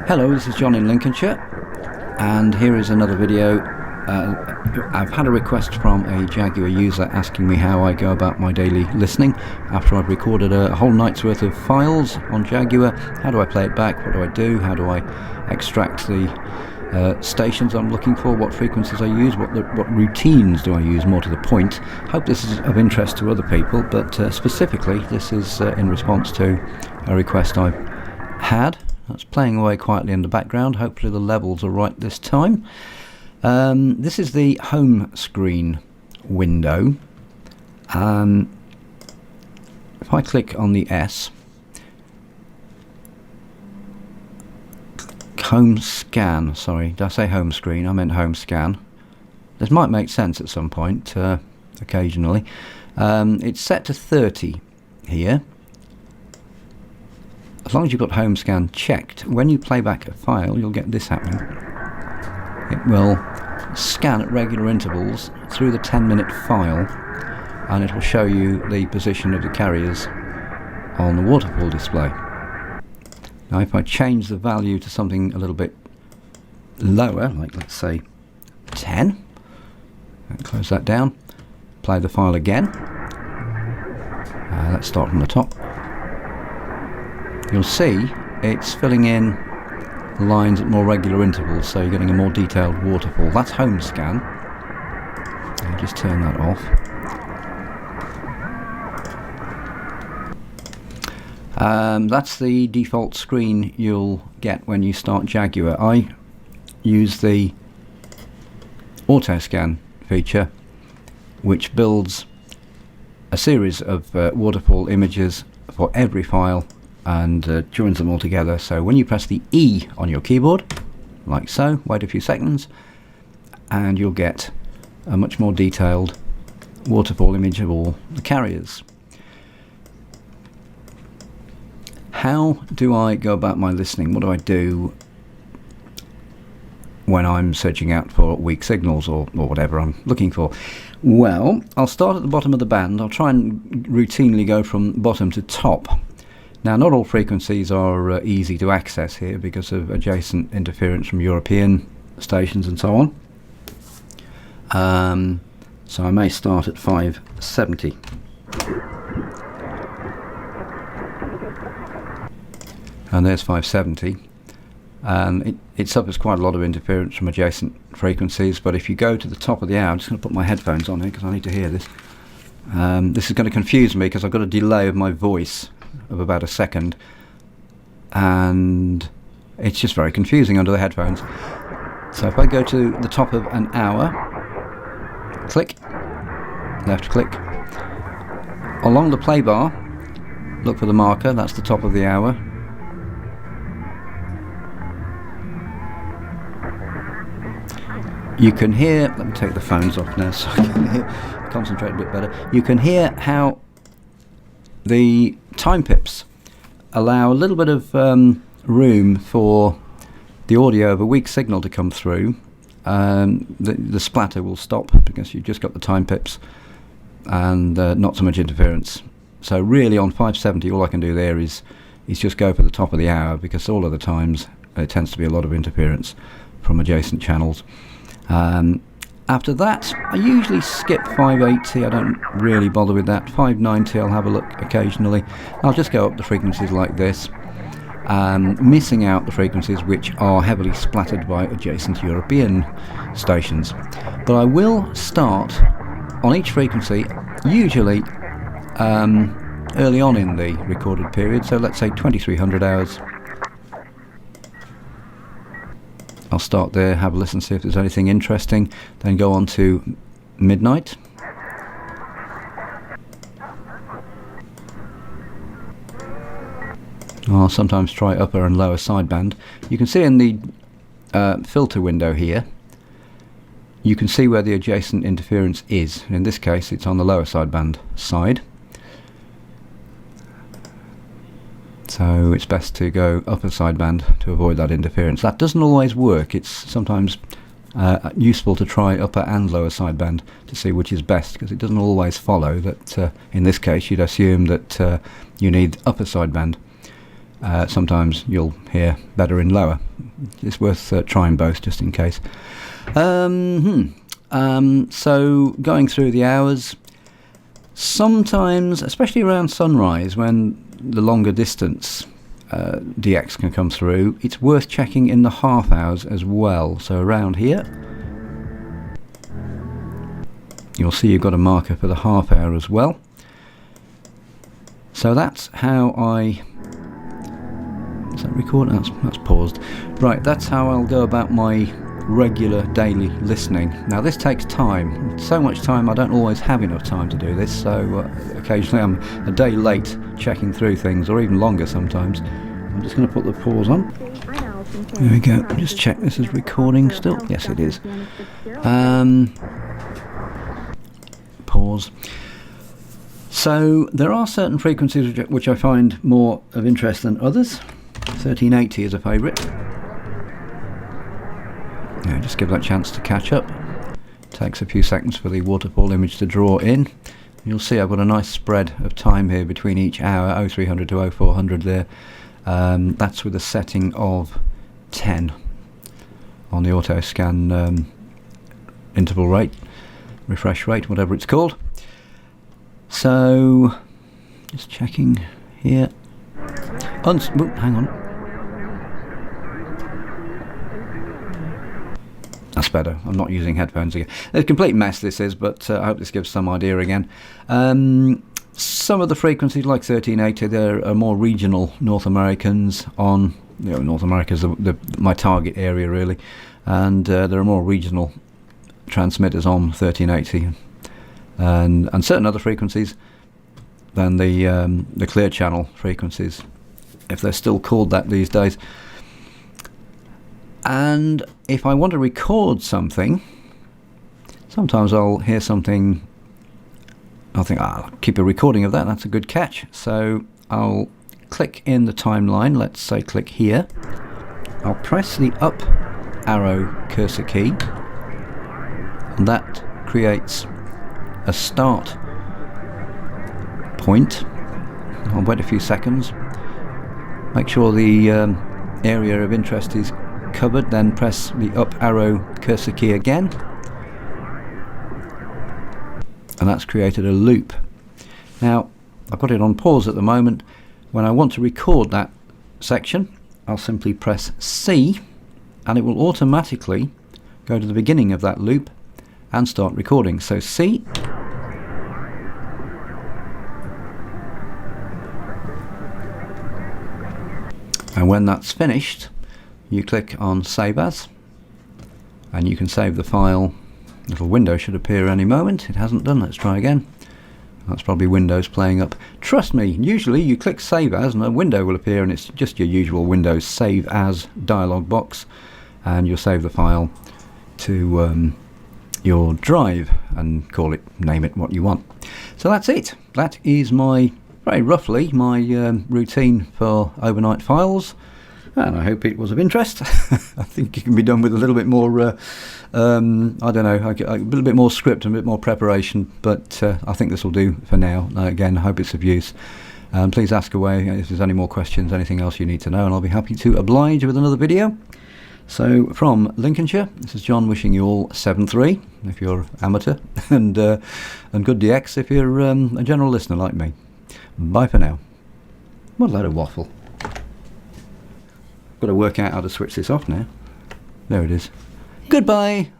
Hello, this is John in Lincolnshire, and here is another video. I've had a request from a Jaguar user asking me how I go about my daily listening after I've recorded a whole night's worth of files on Jaguar. How do I play it back? What do I do? How do I extract the stations I'm looking for? What frequencies I use? What routines do I use, more to the point? Hope this is of interest to other people, but specifically this is in response to a request I've had. That's playing away quietly in the background. Hopefully the levels are right this time. This is the home screen window. If I click on the S, home scan, sorry, did I say home screen? I meant home scan. This might make sense at some point, occasionally. It's set to 30 here. As long as you've got home scan checked, when you play back a file, you'll get this happening. It will scan at regular intervals through the 10-minute file, and it will show you the position of the carriers on the waterfall display. Now if I change the value to something a little bit lower, like let's say 10, and close that down, play the file again. Let's start from the top. You'll see it's filling in lines at more regular intervals, so you're getting a more detailed waterfall. That's home scan. I'll just turn that off. That's the default screen you'll get when you start Jaguar. I use the auto scan feature, which builds a series of waterfall images for every file and joins them all together. So when you press the E on your keyboard, like so, wait a few seconds, and you'll get a much more detailed waterfall image of all the carriers. How do I go about my listening? What do I do when I'm searching out for weak signals or whatever I'm looking for? Well, I'll start at the bottom of the band. I'll try and routinely go from bottom to top. Now, not all frequencies are easy to access here because of adjacent interference from European stations and so on. So I may start at 570. And there's 570. It suffers quite a lot of interference from adjacent frequencies, but if you go to the top of the hour, I'm just going to put my headphones on here because I need to hear this. This is going to confuse me because I've got a delay of my voice of about a second, and it's just very confusing under the headphones. So if I go to the top of an hour, click, left click, along the play bar, look for the marker, that's the top of the hour. You can hear, let me take the phones off now so I can concentrate a bit better. You can hear how the time pips allow a little bit of room for the audio of a weak signal to come through. The splatter will stop because you've just got the time pips and not so much interference. So really on 570 all I can do there is just go for the top of the hour, because all of the times there tends to be a lot of interference from adjacent channels. After that, I usually skip 580, I don't really bother with that. 590 I'll have a look occasionally. I'll just go up the frequencies like this, missing out the frequencies which are heavily splattered by adjacent European stations. But I will start on each frequency, usually early on in the recorded period, so let's say 2300 hours. I'll start there, have a listen, see if there's anything interesting, then go on to midnight. I'll sometimes try upper and lower sideband. You can see in the filter window here, you can see where the adjacent interference is. In this case it's on the lower sideband side. So it's best to go upper sideband to avoid that interference. That doesn't always work. It's sometimes useful to try upper and lower sideband to see which is best, because it doesn't always follow that in this case you'd assume that you need upper sideband. Sometimes you'll hear better in lower. It's worth trying both just in case. So going through the hours, sometimes, especially around sunrise when the longer distance DX can come through, it's worth checking in the half hours as well. So around here you'll see you've got a marker for the half hour as well. So that's how I... Is that recording? That's paused. Right, that's how I'll go about my regular daily listening. Now this takes time, so much time I don't always have enough time to do this, so occasionally I'm a day late checking through things, or even longer sometimes. I'm just going to put the pause on. There we go. Just check this is recording still. Yes, it is. Pause. So there are certain frequencies which I find more of interest than others. 1380 is a favourite. Yeah, just give that a chance to catch up. Takes a few seconds for the waterfall image to draw in. You'll see I've got a nice spread of time here between each hour, 0300 to 0400 there. That's with a setting of 10 on the auto scan interval rate, refresh rate, whatever it's called. So just checking here. Hang on. That's better. I'm not using headphones again. It's a complete mess this is, but I hope this gives some idea again. Some of the frequencies, like 1380, there are more regional North Americans on. North America is my target area really, and there are more regional transmitters on 1380, and certain other frequencies than the clear channel frequencies, if they're still called that these days. And if I want to record something, sometimes I'll hear something, I'll think, I'll keep a recording of that, that's a good catch. So I'll click in the timeline, let's say click here. I'll press the up arrow cursor key, and that creates a start point. I'll wait a few seconds, make sure the area of interest is covered, then press the up arrow cursor key again, and that's created a loop. Now I've got it on pause at the moment. When I want to record that section, I'll simply press C, and it will automatically go to the beginning of that loop and start recording. So C, and when that's finished, you click on Save As, and you can save the file. A little window should appear any moment. It hasn't done. Let's try again. That's probably Windows playing up. Trust me, usually you click Save As and a window will appear, and it's just your usual Windows Save As dialog box, and you'll save the file to your drive and name it what you want. So that's it. That is very roughly my routine for overnight files, and I hope it was of interest. I think it can be done with a little bit more I don't know, a little bit more script and a bit more preparation, but I think this will do for now. Again, I hope it's of use. Please ask away if there's any more questions, anything else you need to know, and I'll be happy to oblige with another video. So from Lincolnshire, this is John wishing you all 7.3 if you're amateur, and good DX if you're a general listener like me. Bye for now. What a load of waffle. Got to work out how to switch this off now. There it is. Goodbye.